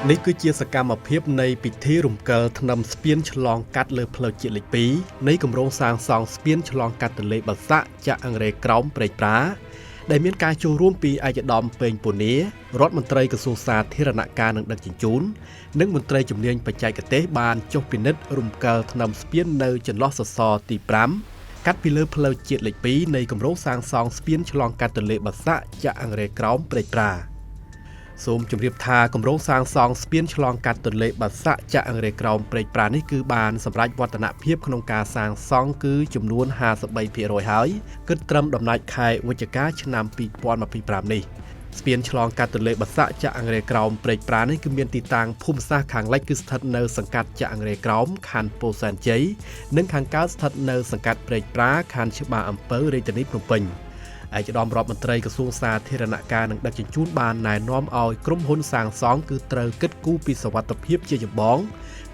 នេះគឺជាសកម្មភាពនៃពិធីរំកិលថ្នាំស្ពានឆ្លងកាត់លើផ្លូវជាតិលេខ2នៃគម្រោងសាងសង់ស្ពានឆ្លងកាត់ទន្លេបាសាក់ចាក់អង្រែក្រោមព្រែកប្រាដែលមានការចូលរួមពីឯកឧត្តមពេញពូនីរដ្ឋមន្ត្រីក្រសួងសាធារណការនិងដឹកជញ្ជូននិងមន្ត្រីជំនាញបច្ចេកទេសបានចុះពិនិត្យរំកិលថ្នាំស្ពាននៅចន្លោះសសរទី5កាត់ពីលើផ្លូវជាតិលេខ2នៃគម្រោងសាងសង់ស្ពានឆ្លងកាត់ទន្លេបាសាក់ចាក់អង្រែក្រោមព្រែកប្រាសូមជម្រាបថាគម្រោងសាងសង់ស្ពានឆ្លងកាត់ទន្លេបាសាក់ចាក់អង្រែក្រោមព្រែកប្រានេះគឺបានសម្រេចវឌ្ឍនភាពក្នុងការសាងសង់គឺចំនួន 53% ហើយគិតត្រឹមដំណាច់ខែវិច្ឆិកាឆ្នាំ 2025 នេះស្ពានឆ្លងកាត់ទន្លេបាសាក់ចាក់អង្រែក្រោមព្រែកប្រានេះគឺមានទីតាំងភូមិសាស្ត្រខាងលិចគឺស្ថិតនៅសង្កាត់ចាក់អង្រែក្រោមខណ្ឌពោធិ៍សែនជ័យនិងខាងកើតស្ថិតនៅសង្កាត់ព្រែកប្រាខណ្ឌច្បារអំពៅរាជធានីភ្នំពេញឯកឧត្តមរដ្ឋមន្ត្រីក្រសួងសាធារណការនិងដឹកជញ្ជូនបានណែនាំឲ្យក្រុមហ៊ុនសាងសង់គឺត្រូវគិតគូរពីសុវត្ថិភាពជាចម្បង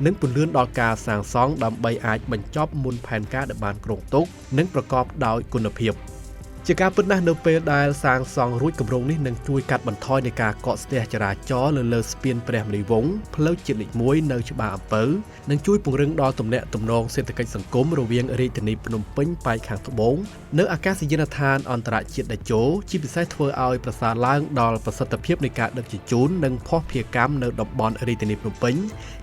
និងពន្លឿនដល់ការសាងសង់ដើម្បីអាចបញ្ចប់មុនផែនការដែលបានគ្រោងទុកនិងប្រកបដោយគុណភាពជាការពិតណាស់នៅពេលដែលសាងសង់រួចគម្រោងនេះនឹងជួយកាត់បន្ថយនៃការកកស្ទះចរាចរណ៍លើស្ពានព្រះមុនីវង្សផ្លូវជាតិលេខ1នៅច្បារអំពៅនិងជួយពង្រឹងដល់ទំនាក់ទំនងសេដ្ឋកិច្ចសង្គមរវាងរាជធានីភ្នំពេញប៉ែកខាងត្បូងនៅអាកាសយានដ្ឋានអន្តរជាតិតេជោជាពិសេសធ្វើឲ្យប្រសើរឡើងដល់ប្រសិទ្ធភាពនៃការដឹកជញ្ជូននិងភស្តុភារកម្មនៅតំបន់រាជធានីភ្នំពេញ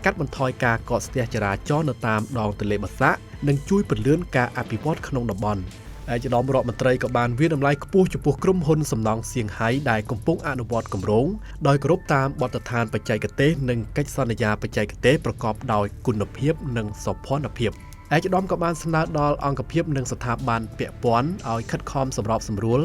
កាត់បន្ថយការកកស្ទះចរាចរណ៍នៅតាមដងទន្លេបាសាក់និងជួយពន្លឿនការអភិវឌ្ឍក្នុងតំបន់ឯកឧត្តមរដ្ឋមន្ត្រីក៏បានវាតម្លៃខ្ពស់ចំពោះក្រុមហ៊ុនសំណង់សៀងហៃដែលកំពុងអនុវត្តគម្រោងដោយគោរពតាមបទដ្ឋានបច្ចេកទេសនិងកិច្ចសន្យាបច្ចេកទេសប្រកបដោយគុណភាពនិងសោភ័ណភាពឯកឧត្តមក៏បានស្នើដល់អង្គភាពនិងស្ថាប័នពាក់ព័ន្ធឲ្យខិតខំសម្របសម្រួល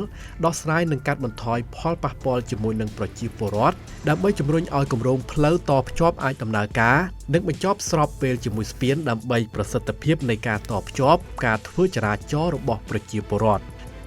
ដោះស្រាយនិងកាត់បន្ថយផលប៉ះពាល់ជាមួយនឹងប្រជាពលរដ្ឋដើម្បីជំរុញឲ្យគម្រោងផ្លូវតភ្ជាប់អាចដំណើរការនិងបញ្ចប់ស្របពេលជាមួយស្ពានដើម្បីប្រសិទ្ធភាពនៃការតភ្ជាប់ការធ្វើចរាចរណ៍របស់ប្រជាពលរដ្ឋ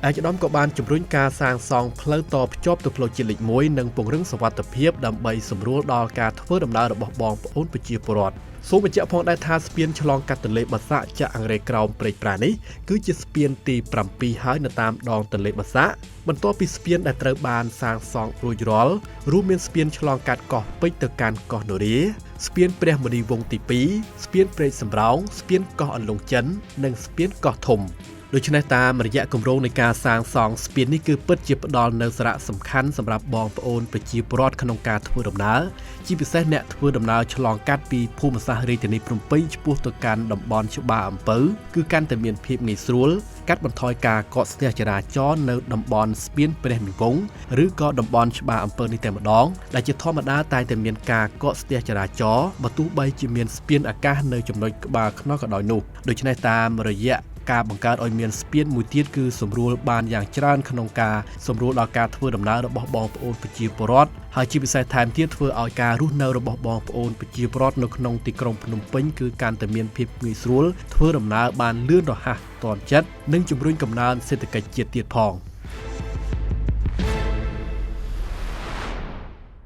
ឯកឧត្តមក៏បានជំរុញការសាងសង់ផ្លូវតភ្ជាប់ទៅផ្លូវជាតិលេខ1និងពង្រឹងសុវត្ថិភាពដើម្បីសម្រួលដល់ការធ្វើដំណើររបស់បងប្អូនប្រជាពលរដ្ឋសូមបញ្ជាក់ផងដែរថាស្ពានឆ្លងកាត់ទន្លេបាសាក់ចាក់អង្រែក្រោមព្រែកប្រានេះគឺជាស្ពានទី7ហើយនៅតាមដងទន្លេបាសាក់បន្ទាប់ពីស្ពានដែលត្រូវបានសាងសង់រួចរាល់រួមមានស្ពានឆ្លងកាត់កោះពេជ្រទៅកាន់កោះនរាស្ពានព្រះមុនីវង្សទី2ស្ពានព្រែកសំរោងស្ពានកោះអន្លង់ចិននិងស្ពានកោះធំដូច្នេះតាមរយៈគម្រោងនៃការសាងសង់ស្ពាននេះគឺពិតជាផ្ដល់នូវសារៈសំខាន់សម្រាប់បងប្អូនប្រជាពលរដ្ឋក្នុងការធ្វើដំណើរជាពិសេសអ្នកធ្វើដំណើរឆ្លងកាត់ពីភូមិសាស្ត្ររាជធានីភ្នំពេញឆ្ពោះទៅកាន់តំបន់ច្បារអំពៅគឺកាន់តែមានភាពងាយស្រួលកាត់បន្ថយការកកស្ទះចរាចរណ៍នៅតំបន់ស្ពានព្រះមុនីវង្សឬក៏តំបន់ច្បារអំពៅនេះតែម្ដងដែលជាធម្មតាតែងតែមានការកកស្ទះចរាចរណ៍បើទោះបីជាមានស្ពានអាកាសនៅចំណុចក្បាលខ្នោះក៏ដោយនោះដូច្នេះតាមរយៈការបង្កើតឲ្យមានស្ពានមួយទៀតគឺសម្រួលបានយ៉ាងច្រើនក្នុងការសម្រួលដល់ការធ្វើដំណើររបស់បងប្អូនប្រជាពលរដ្ឋហើយជាពិសេសថែមទៀតធ្វើឲ្យការរស់នៅរបស់បងប្អូនប្រជាពលរដ្ឋនៅក្នុងទីក្រុងភ្នំពេញគឺកាន់តែមានភាពងាយស្រួលធ្វើដំណើរបានលឿនរហ័សទាន់ចិត្តនិងជំរុញកំណើនសេដ្ឋកិច្ចជាតិទៀតផង